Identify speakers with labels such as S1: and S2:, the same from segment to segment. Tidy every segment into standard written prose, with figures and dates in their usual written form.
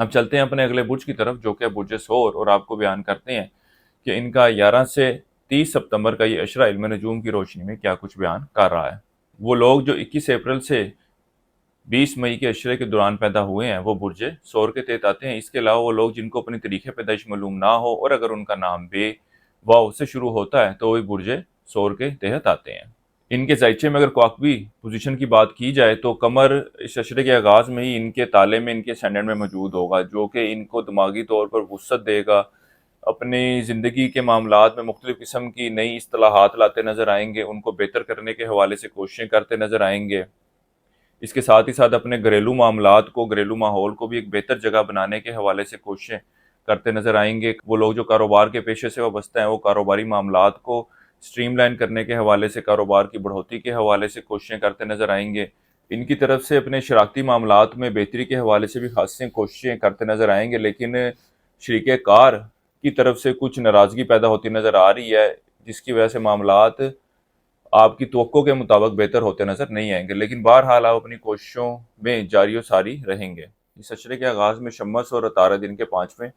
S1: اب چلتے ہیں اپنے اگلے برج کی طرف جو کہ برج ثور، اور آپ کو بیان کرتے ہیں کہ ان کا 11 سے 30 ستمبر کا یہ اشرہ علم نجوم کی روشنی میں کیا کچھ بیان کر رہا ہے۔ وہ لوگ جو 21 اپریل سے 20 مئی کے اشرے کے دوران پیدا ہوئے ہیں وہ برج ثور کے تحت آتے ہیں۔ اس کے علاوہ وہ لوگ جن کو اپنی تاریخ پیدائش معلوم نہ ہو اور اگر ان کا نام بے واو سے شروع ہوتا ہے تو وہ برج ثور کے تحت آتے ہیں۔ ان کے زائچے میں اگر کواکبی پوزیشن کی بات کی جائے تو قمر اس اشرے کے آغاز میں ہی ان کے تالے میں، ان کے اسٹینڈرڈ میں موجود ہوگا، جو کہ ان کو دماغی طور پر وسعت دے گا۔ اپنی زندگی کے معاملات میں مختلف قسم کی نئی اصطلاحات لاتے نظر آئیں گے، ان کو بہتر کرنے کے حوالے سے کوششیں کرتے نظر آئیں گے۔ اس کے ساتھ ہی ساتھ اپنے گھریلو معاملات کو، گھریلو ماحول کو بھی ایک بہتر جگہ بنانے کے حوالے سے کوششیں کرتے نظر آئیں گے۔ وہ لوگ جو کاروبار کے پیشے سے وابستہ ہیں وہ کاروباری معاملات کو سٹریم لائن کرنے کے حوالے سے، کاروبار کی بڑھوتری کے حوالے سے کوششیں کرتے نظر آئیں گے۔ ان کی طرف سے اپنے شراکتی معاملات میں بہتری کے حوالے سے بھی خاصی کوششیں کرتے نظر آئیں گے، لیکن شریک کار کی طرف سے کچھ ناراضگی پیدا ہوتی نظر آ رہی ہے، جس کی وجہ سے معاملات آپ کی توقع کے مطابق بہتر ہوتے نظر نہیں آئیں گے، لیکن بہرحال آپ اپنی کوششوں میں جاری و ساری رہیں گے۔ اس اشرے کے آغاز میں شمس اور عطارد ان کے 5ویں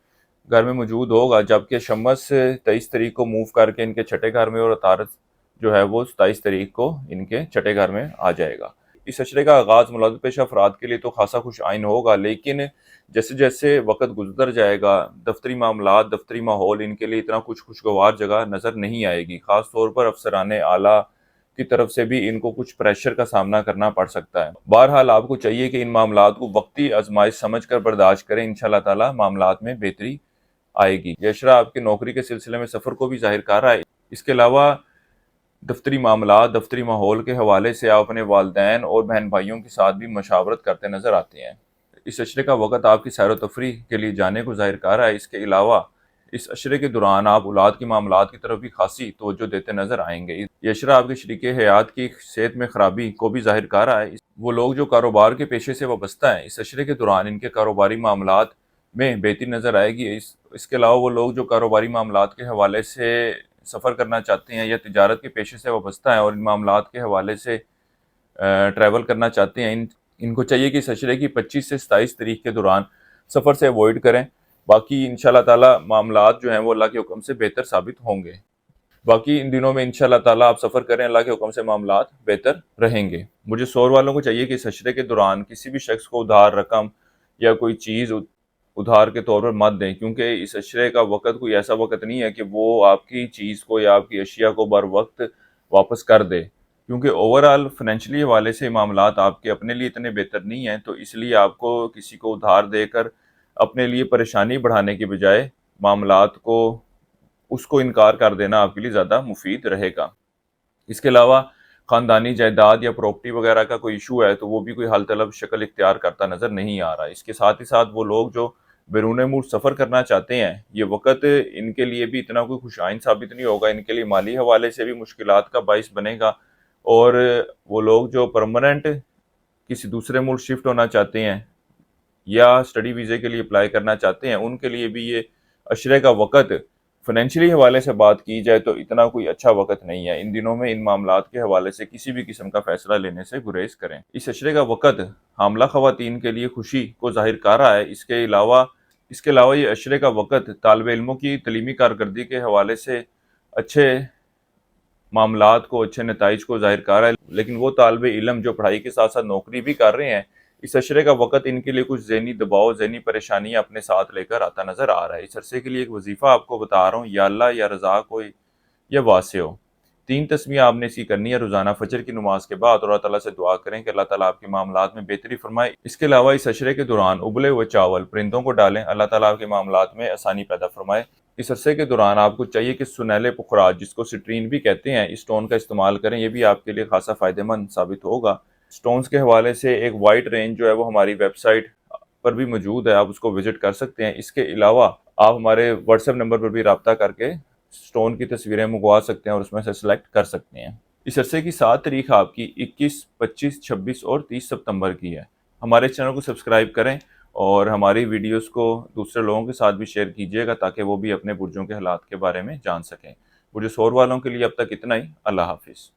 S1: گھر میں موجود ہوگا، جبکہ شمس 23 تاریخ کو موو کر کے ان کے 6 گھر میں اور عطارد جو ہے وہ 27 تاریخ کو ان کے 6 گھر میں آ جائے گا۔ اس اشرے کا آغاز ملازمت پیشہ افراد کے لیے تو خاصا خوش آئین ہوگا، لیکن جیسے جیسے وقت گزر جائے گا دفتری معاملات، دفتری ماحول ان کے لیے اتنا کچھ خوشگوار جگہ نظر نہیں آئے گی۔ خاص طور پر افسران اعلیٰ کی طرف سے بھی ان کو کچھ پریشر کا سامنا کرنا پڑ سکتا ہے۔ بہرحال آپ کو چاہیے کہ ان معاملات کو وقتی آزمائش سمجھ کر برداشت کریں، انشاءاللہ تعالی معاملات میں بہتری آئے گی۔ یہ اشرہ آپ کے نوکری کے سلسلے میں سفر کو بھی ظاہر کر رہا ہے۔ اس کے علاوہ دفتری معاملات، دفتری ماحول کے حوالے سے آپ اپنے والدین اور بہن بھائیوں کے ساتھ بھی مشاورت کرتے نظر آتے ہیں۔ اس اشرے کا وقت آپ کی سیر و تفریح کے لیے جانے کو ظاہر کر رہا ہے۔ اس کے علاوہ اس اشرے کے دوران آپ اولاد کی معاملات کی طرف بھی خاصی توجہ دیتے نظر آئیں گے۔ یہ اشرہ آپ کے شریک حیات کی صحت میں خرابی کو بھی ظاہر کر رہا ہے۔ وہ لوگ جو کاروبار کے پیشے سے وابستہ ہیں اس اشرے کے دوران ان کے کاروباری معاملات میں بہتری نظر آئے گی۔ اس کے علاوہ وہ لوگ جو کاروباری معاملات کے حوالے سے سفر کرنا چاہتے ہیں یا تجارت کے پیشے سے وابستہ ہیں اور ان معاملات کے حوالے سے ٹریول کرنا چاہتے ہیں، ان کو چاہیے کہ اس اشرے کی 25 سے 27 تاریخ کے دوران سفر سے اوائڈ کریں۔ باقی انشاءاللہ تعالی معاملات جو ہیں وہ اللہ کے حکم سے بہتر ثابت ہوں گے۔ باقی ان دنوں میں انشاءاللہ تعالی آپ سفر کریں، اللہ کے حکم سے معاملات بہتر رہیں گے۔ مجھے ثور والوں کو چاہیے کہ اس اشرے کے دوران کسی بھی شخص کو ادھار رقم یا کوئی چیز ادھار کے طور پر مت دیں، کیونکہ اس اشرے کا وقت کوئی ایسا وقت نہیں ہے کہ وہ آپ کی چیز کو یا آپ کی اشیاء کو بر وقت واپس کر دے، کیونکہ اوورآل فائنینشلی حوالے سے معاملات آپ کے اپنے لیے اتنے بہتر نہیں ہیں، تو اس لیے آپ کو کسی کو ادھار دے کر اپنے لیے پریشانی بڑھانے کی بجائے معاملات کو اس کو انکار کر دینا آپ کے لیے زیادہ مفید رہے گا۔ اس کے علاوہ خاندانی جائیداد یا پراپرٹی وغیرہ کا کوئی ایشو ہے تو وہ بھی کوئی حل طلب شکل اختیار کرتا نظر نہیں آ رہا۔ اس کے ساتھ ہی ساتھ وہ لوگ جو بیرون ملک سفر کرنا چاہتے ہیں یہ وقت ان کے لیے بھی اتنا کوئی خوش آئند ثابت نہیں ہوگا، ان کے لیے مالی حوالے سے بھی مشکلات کا باعث بنے گا، اور وہ لوگ جو پرماننٹ کسی دوسرے ملک شفٹ ہونا چاہتے ہیں یا اسٹڈی ویزے کے لیے اپلائی کرنا چاہتے ہیں ان کے لیے بھی یہ اشرے کا وقت فائنینشلی حوالے سے بات کی جائے تو اتنا کوئی اچھا وقت نہیں ہے۔ ان دنوں میں ان معاملات کے حوالے سے کسی بھی قسم کا فیصلہ لینے سے گریز کریں۔ اس اشرے کا وقت حاملہ خواتین کے لیے خوشی کو ظاہر کر رہا ہے۔ اس کے علاوہ یہ اشرے کا وقت طالب علموں کی تعلیمی کارکردگی کے حوالے سے اچھے معاملات کو، اچھے نتائج کو ظاہر کر رہا ہے، لیکن وہ طالب علم جو پڑھائی کے ساتھ ساتھ نوکری بھی کر رہے ہیں اس اشرے کا وقت ان کے لیے کچھ ذہنی دباؤ، ذہنی پریشانیاں اپنے ساتھ لے کر آتا نظر آ رہا ہے۔ اس عرصے کے لیے ایک وظیفہ آپ کو بتا رہا ہوں، یا اللہ یا رزاق ہو یا واسع ہو، 3 تسمیہ آپ نے اسی کرنی ہے روزانہ فجر کی نماز کے بعد، اور اللہ تعالیٰ سے دعا کریں کہ اللہ تعالیٰ آپ کے معاملات میں بہتری فرمائے۔ اس کے علاوہ اس اشرے کے دوران ابلے ہوئے چاول پرندوں کو ڈالیں، اللہ تعالیٰ آپ کے معاملات میں آسانی پیدا فرمائے۔ اس عرصے کے دوران آپ کو چاہیے کہ سنہلے پخراج جس کو سٹرین بھی کہتے ہیں اس سٹون کا استعمال کریں، یہ بھی آپ کے لیے خاصا فائدہ مند ثابت ہوگا۔ سٹونز کے حوالے سے ایک وائٹ رینج جو ہے وہ ہماری ویب سائٹ پر بھی موجود ہے، آپ اس کو وزٹ کر سکتے ہیں۔ اس کے علاوہ آپ ہمارے واٹس ایپ نمبر پر بھی رابطہ کر کے سٹون کی تصویریں منگوا سکتے ہیں اور اس میں سے سلیکٹ کر سکتے ہیں۔ اس عرصے کی 7 تاریخ آپ کی 21، 25، 26 اور 30 ستمبر کی ہے۔ ہمارے چینل کو سبسکرائب کریں اور ہماری ویڈیوز کو دوسرے لوگوں کے ساتھ بھی شیئر کیجیے گا تاکہ وہ بھی اپنے برجوں کے حالات کے بارے میں جان سکیں۔ برج ثور والوں کے لیے اب تک اتنا ہی۔ اللہ حافظ۔